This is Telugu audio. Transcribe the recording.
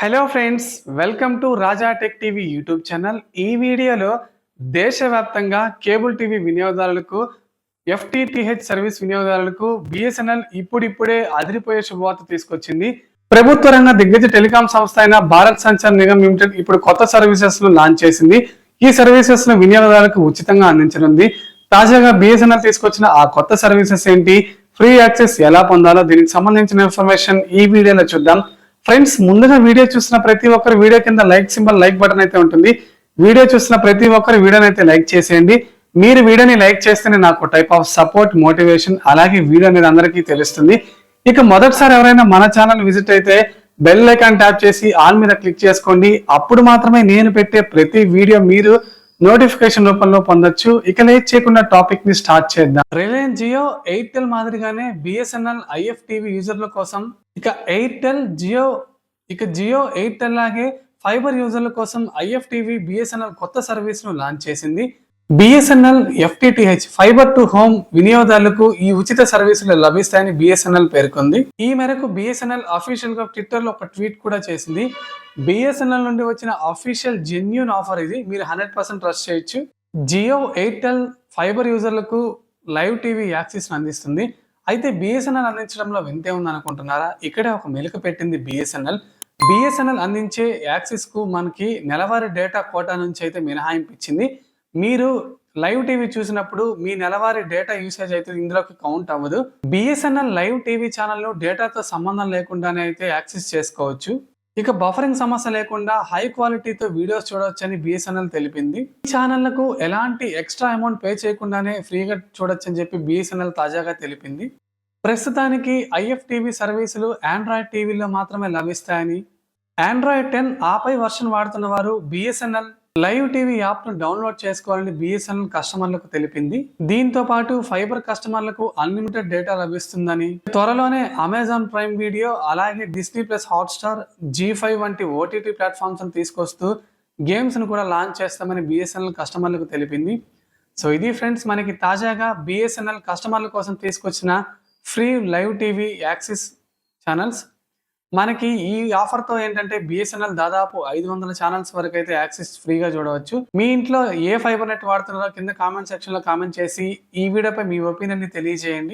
Hello friends, welcome to Raja tech TV YouTube channel. ఈ వీడియోలో దేశవ్యాప్తంగా కేబుల్ టీవీ వినియోగదారులకు, ఎఫ్టిటిహెచ్ సర్వీస్ వినియోగదారులకు బిఎస్ఎన్ఎల్ ఇప్పుడిప్పుడే అదిరిపోయే శుభవార్త తీసుకొచ్చింది. ప్రభుత్వ రంగ దిగ్గజ టెలికాం సంస్థ అయిన భారత్ సంచార్ నిగమ్ లిమిటెడ్ ఇప్పుడు కొత్త సర్వీసెస్ ను లాంచ్ చేసింది. ఈ సర్వీసెస్ ను వినియోగదారులకు ఉచితంగా అందించనుంది. తాజాగా బిఎస్ఎన్ఎల్ తీసుకొచ్చిన ఆ కొత్త సర్వీసెస్ ఏంటి, ఫ్రీ యాక్సెస్ ఎలా పొందాలో, దీనికి సంబంధించిన ఇన్ఫర్మేషన్ ఈ వీడియోలో చూద్దాం. ఫ్రెండ్స్, ముందుగా వీడియో చూసిన ప్రతి ఒక్కరు వీడియో కింద లైక్ బటన్ అయితే ఉంటుంది. వీడియో చూసిన ప్రతి ఒక్కరు వీడియోని అయితే లైక్ చేసేయండి. మీరు వీడియోని లైక్ చేస్తేనే నాకు టైప్ ఆఫ్ సపోర్ట్, మోటివేషన్, అలాగే వీడియో అనేది అందరికీ తెలుస్తుంది. ఇక మొదటిసారి ఎవరైనా మన ఛానల్ విజిట్ అయితే బెల్ ఐకాన్ ట్యాప్ చేసి ఆల్ మీద క్లిక్ చేసుకోండి. అప్పుడు మాత్రమే నేను పెట్టే ప్రతి వీడియో మీరు నోటిఫికేషన్ రూపంలో పొందొచ్చు. ఇక లేట్ చేయకుండా టాపిక్ ని స్టార్ట్ చేద్దాం. రిలయన్స్ జియో, ఎయిర్టెల్ మాదిరిగానే బిఎస్ఎన్ఎల్ ఐఎఫ్టీవీ యూజర్ల కోసం జియో ఎయిర్టెల్ లాగే ఫైబర్ యూజర్ల కోసం ఐఎఫ్టీవీ బిఎస్ఎన్ఎల్ కొత్త సర్వీస్ ను లాంచ్ చేసింది. BSNL FTTH fibre to home వినియోగదారులకు ఈ ఉచిత సర్వీసులు లభిస్తాయని బిఎస్ఎన్ఎల్ పేర్కొంది. ఈ మేరకు బిఎస్ఎన్ఎల్ అఫీషియల్ గా ట్విట్టర్ లో ఒక ట్వీట్ కూడా చేసింది. బిఎస్ఎన్ఎల్ నుండి వచ్చిన అఫీషియల్ జెన్యూన్ ఆఫర్ ఇది, మీరు 100% ట్రస్ట్ చేయొచ్చు. జియో ఎయిర్టెల్ ఫైబర్ యూజర్లకు లైవ్ టీవీ యాక్సెస్ అందిస్తుంది. అయితే బిఎస్ఎన్ఎల్ అందించడంలో వింతే ఉంది అనుకుంటున్నారా? ఇక్కడే ఒక మెలిక పెట్టింది బిఎస్ఎన్ఎల్ అందించే యాక్సెస్ కు మనకి నెలవారీ డేటా కోటా నుంచి అయితే మినహాయింపు ఇచ్చింది. మీరు లైవ్ టీవీ చూసినప్పుడు మీ నెలవారీ డేటా యూసేజ్ అయితే ఇందులోకి కౌంట్ అవ్వదు. బిఎస్ఎన్ఎల్ లైవ్ టీవీ ఛానల్లో డేటాతో సంబంధం లేకుండానే అయితే యాక్సెస్ చేసుకోవచ్చు. ఇక బఫరింగ్ సమస్య లేకుండా హై క్వాలిటీతో వీడియోస్ చూడొచ్చని బిఎస్ఎన్ఎల్ తెలిపింది. ఈ ఛానళ్లకు ఎలాంటి ఎక్స్ట్రా అమౌంట్ పే చేయకుండానే ఫ్రీగా చూడొచ్చని చెప్పి బిఎస్ఎన్ఎల్ తాజాగా తెలిపింది. ప్రస్తుతానికి ఐఎఫ్టీవీ సర్వీసులు ఆండ్రాయిడ్ టీవీలో మాత్రమే లభిస్తాయని, ఆండ్రాయిడ్ 10 ఆపై వర్షన్ వాడుతున్న వారు బిఎస్ఎన్ఎల్ లైవ్ టీవీ యాప్ ను డౌన్లోడ్ చేసుకోవాలని బిఎస్ఎన్ఎల్ కస్టమర్లకు తెలిపింది. దీంతో పాటు ఫైబర్ కస్టమర్లకు అన్లిమిటెడ్ డేటా లభిస్తుందని, త్వరలోనే అమెజాన్ ప్రైమ్ వీడియో, అలాగే డిస్నీ ప్లస్ హాట్స్టార్, G5 వంటి ఓటీటీ ప్లాట్ఫామ్స్ తీసుకొస్తూ గేమ్స్ ను కూడా లాంచ్ చేస్తామని బిఎస్ఎన్ఎల్ కస్టమర్లకు తెలిపింది. సో ఇది ఫ్రెండ్స్, మనకి తాజాగా బిఎస్ఎన్ఎల్ కస్టమర్ల కోసం తీసుకొచ్చిన free live TV access channels. మనకి ఈ ఆఫర్ తో ఏంటంటే బిఎస్ఎన్ఎల్ దాదాపు 500 ఛానల్స్ వరకు అయితే యాక్సెస్ ఫ్రీగా చూడవచ్చు. మీ ఇంట్లో ఏ ఫైబర్ నెట్ వాడుతున్నారో కింద కామెంట్ సెక్షన్ లో కామెంట్ చేసి ఈ వీడియోపై మీ ఒపీనియన్ ని తెలియజేయండి.